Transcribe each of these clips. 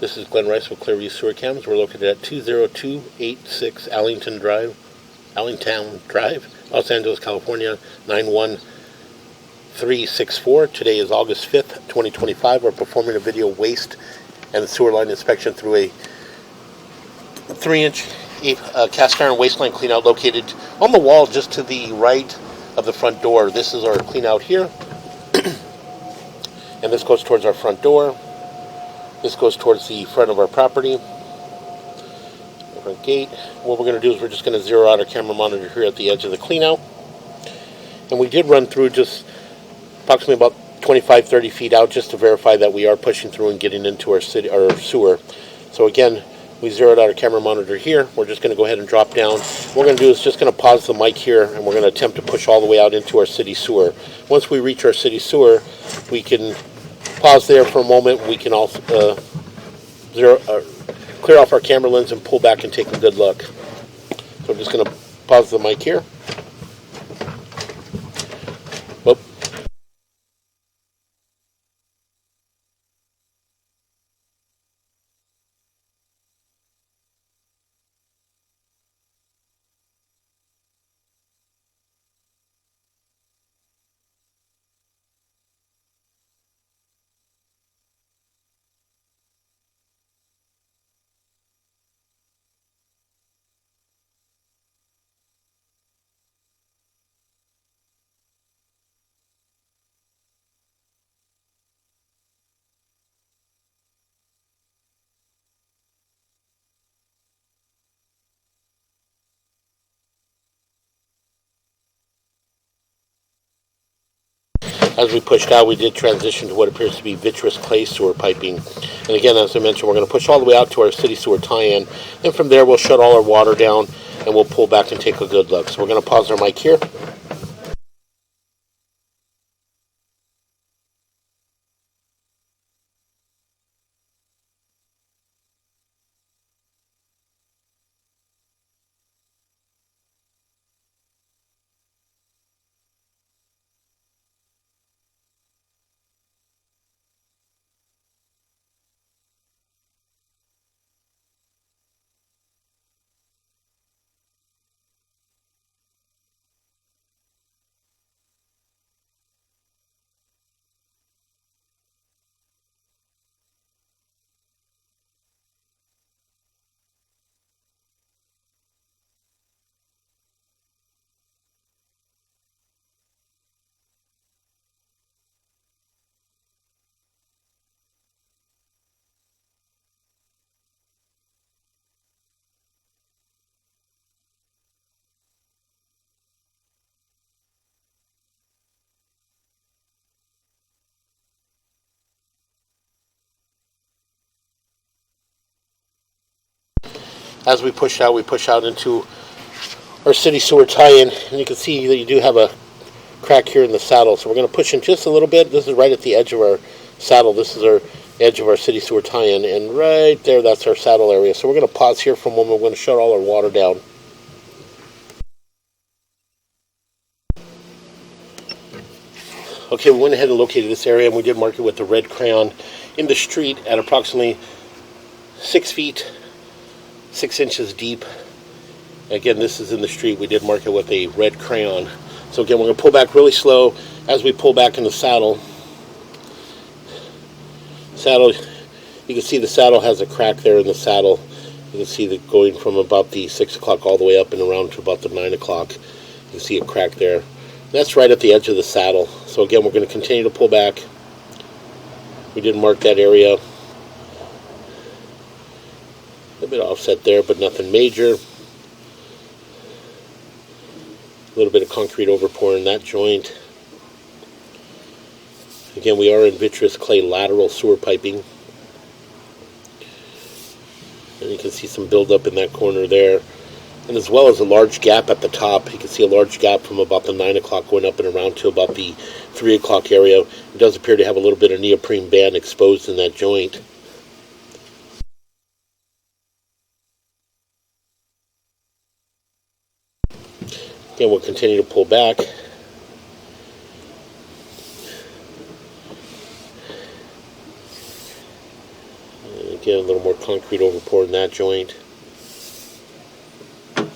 This is Glenn Rice with Clearview Sewer Cams. We're located at 20286 Allentown Drive, Los Angeles, California, 91364. Today is August 5th, 2025. We're performing a video waste and sewer line inspection through a 3-inch cast iron waste line cleanout located on the wall just to the right of the front door. This is our cleanout here, and this goes towards our front door. This goes towards the front of our property, the front gate. What we're going to do is we're just going to zero out our camera monitor here at the edge of the cleanout. And we did run through just approximately about 25-30 feet out just to verify that we are pushing through and getting into our sewer. So again, we zeroed out our camera monitor here. We're just going to go ahead and drop down. What we're going to do is just going to pause the mic here, and we're going to attempt to push all the way out into our city sewer. Once we reach our city sewer, we can pause there for a moment. We can also clear off our camera lens and pull back and take a good look. So I'm just going to pause the mic here. Whoop. As we pushed out, we did transition to what appears to be vitreous clay sewer piping. And again, as I mentioned, we're going to push all the way out to our city sewer tie-in. Then from there, we'll shut all our water down, and we'll pull back and take a good look. So we're going to pause our mic here. As we push out into our city sewer tie-in, and you can see that you do have a crack here in the saddle. So we're going to push in just a little bit. This is right at the edge of our saddle. This is our edge of our city sewer tie-in, and right there, that's our saddle area. So we're going to pause here for a moment. We're going to shut all our water down. Okay, we went ahead and located this area, and we did mark it with the red crayon in the street at approximately 6 feet, 6 inches deep. Again, this is in the street. We did mark it with a red crayon. So again, we're going to pull back really slow. As we pull back in the saddle, you can see the saddle has a crack there in the saddle. You can see that going from about the 6 o'clock all the way up and around to about the 9 o'clock. You can see a crack there. That's right at the edge of the saddle. So again, we're going to continue to pull back. We did mark that area. A bit offset there, but nothing major. A little bit of concrete overpour in that joint. Again, we are in vitreous clay lateral sewer piping. And you can see some buildup in that corner there. And as well as a large gap at the top. You can see a large gap from about the 9 o'clock going up and around to about the 3 o'clock area. It does appear to have a little bit of neoprene band exposed in that joint. Again, we'll continue to pull back. Get a little more concrete over pour in that joint. And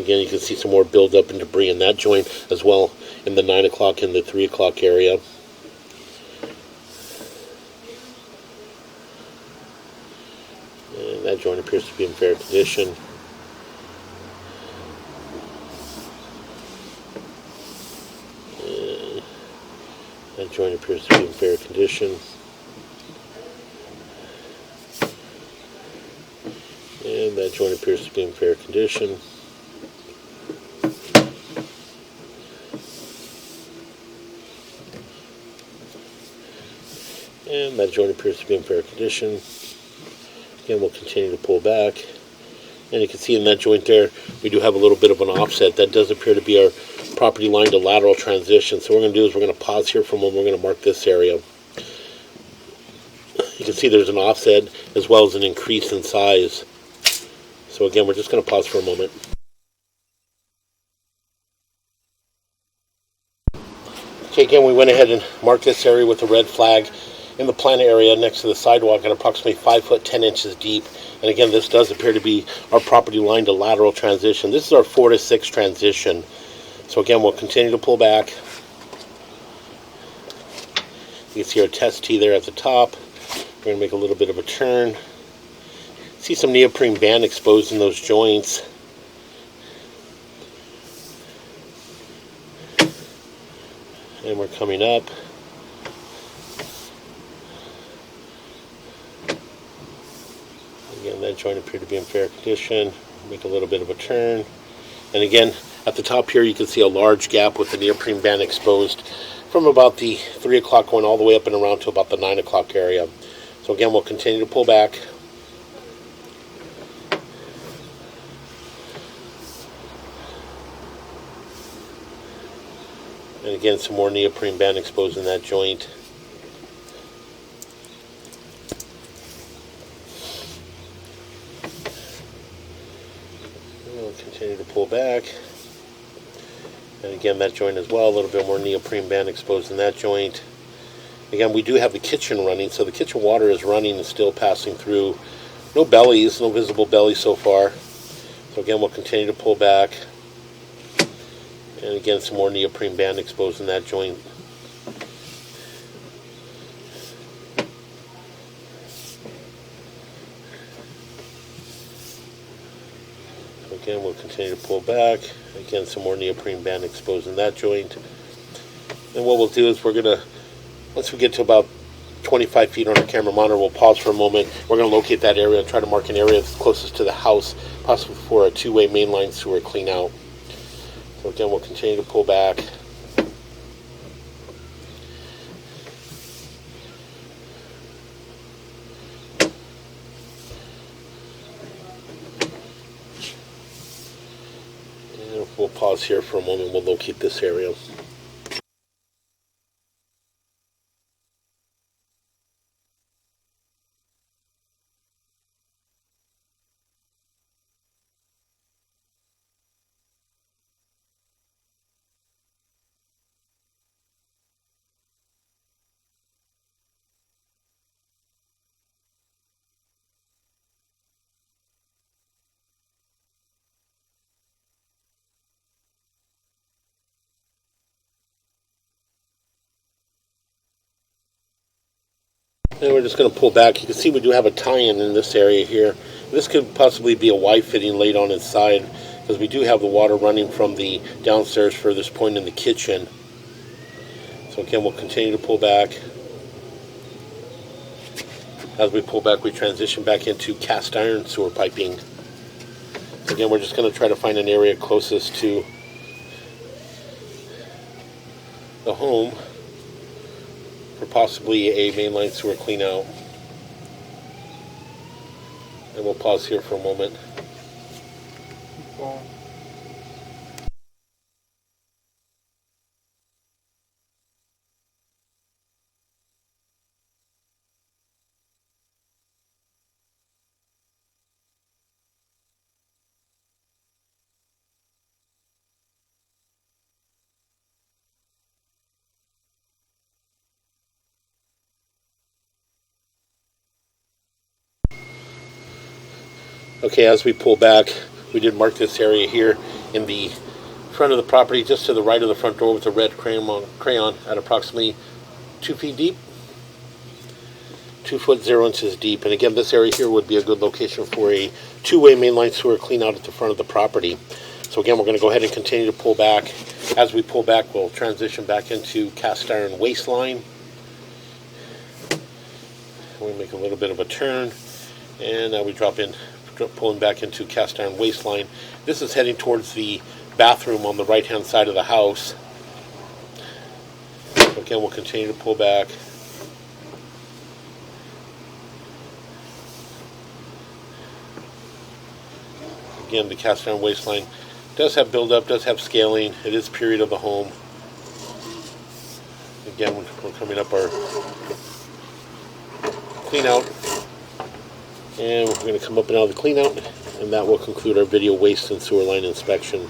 again, you can see some more buildup and debris in that joint as well in the 9 o'clock and the 3 o'clock area. And that joint appears to be in fair condition. And that joint appears to be in fair condition. And that joint appears to be in fair condition. And that joint appears to be in fair condition. Again, we'll continue to pull back. And you can see in that joint there, we do have a little bit of an offset. That does appear to be our property line to lateral transition. So what we're going to do is we're going to pause here for a moment. We're going to mark this area. You can see there's an offset as well as an increase in size. So again, we're just going to pause for a moment. Okay, again, we went ahead and marked this area with a red flag in the plant area next to the sidewalk at approximately 5 foot 10 inches deep. And again, this does appear to be our property line to lateral transition. This is our 4 to 6 transition. So again, we'll continue to pull back. You can see our test tee there at the top. We're going to make a little bit of a turn. See some neoprene band exposed in those joints. And we're coming up. Again, that joint appeared to be in fair condition. Make a little bit of a turn. And again, at the top here, you can see a large gap with the neoprene band exposed from about the 3 o'clock going all the way up and around to about the 9 o'clock area. So again, we'll continue to pull back. And again, some more neoprene band exposed in that joint. And we'll continue to pull back. And again, that joint as well, a little bit more neoprene band exposed in that joint. Again, we do have the kitchen running, so the kitchen water is running and still passing through. No bellies, no visible bellies so far. So again, we'll continue to pull back. And again, some more neoprene band exposed in that joint. So again, we'll continue to pull back. Again, some more neoprene band exposed in that joint. And what we'll do is we're going to, once we get to about 25 feet on our camera monitor, we'll pause for a moment. We're going to locate that area and try to mark an area that's closest to the house, possibly for a two-way mainline sewer clean out. So again, we'll continue to pull back. And we'll pause here for a moment. We'll locate this area. And we're just going to pull back. You can see we do have a tie-in in this area here. This could possibly be a Y fitting laid on its side, because we do have the water running from the downstairs furthest point in the kitchen. So again, we'll continue to pull back. As we pull back, we transition back into cast iron sewer piping. So again, we're just going to try to find an area closest to the home for possibly a mainline sewer clean out. And we'll pause here for a moment. Okay, as we pull back, we did mark this area here in the front of the property, just to the right of the front door, with a red crayon at approximately 2 feet deep. 2 foot 0 inches deep. And again, this area here would be a good location for a two-way mainline sewer clean out at the front of the property. So again, we're going to go ahead and continue to pull back. As we pull back, we'll transition back into cast iron waste line. We make a little bit of a turn, and now we pulling back into cast iron waste line. This is heading towards the bathroom on the right hand side of the house. So again, we'll continue to pull back. Again, the cast iron waste line does have buildup, does have scaling. It is period of the home. Again, we're coming up our clean out, and we're going to come up and out of the clean out, and that will conclude our video waste and sewer line inspection.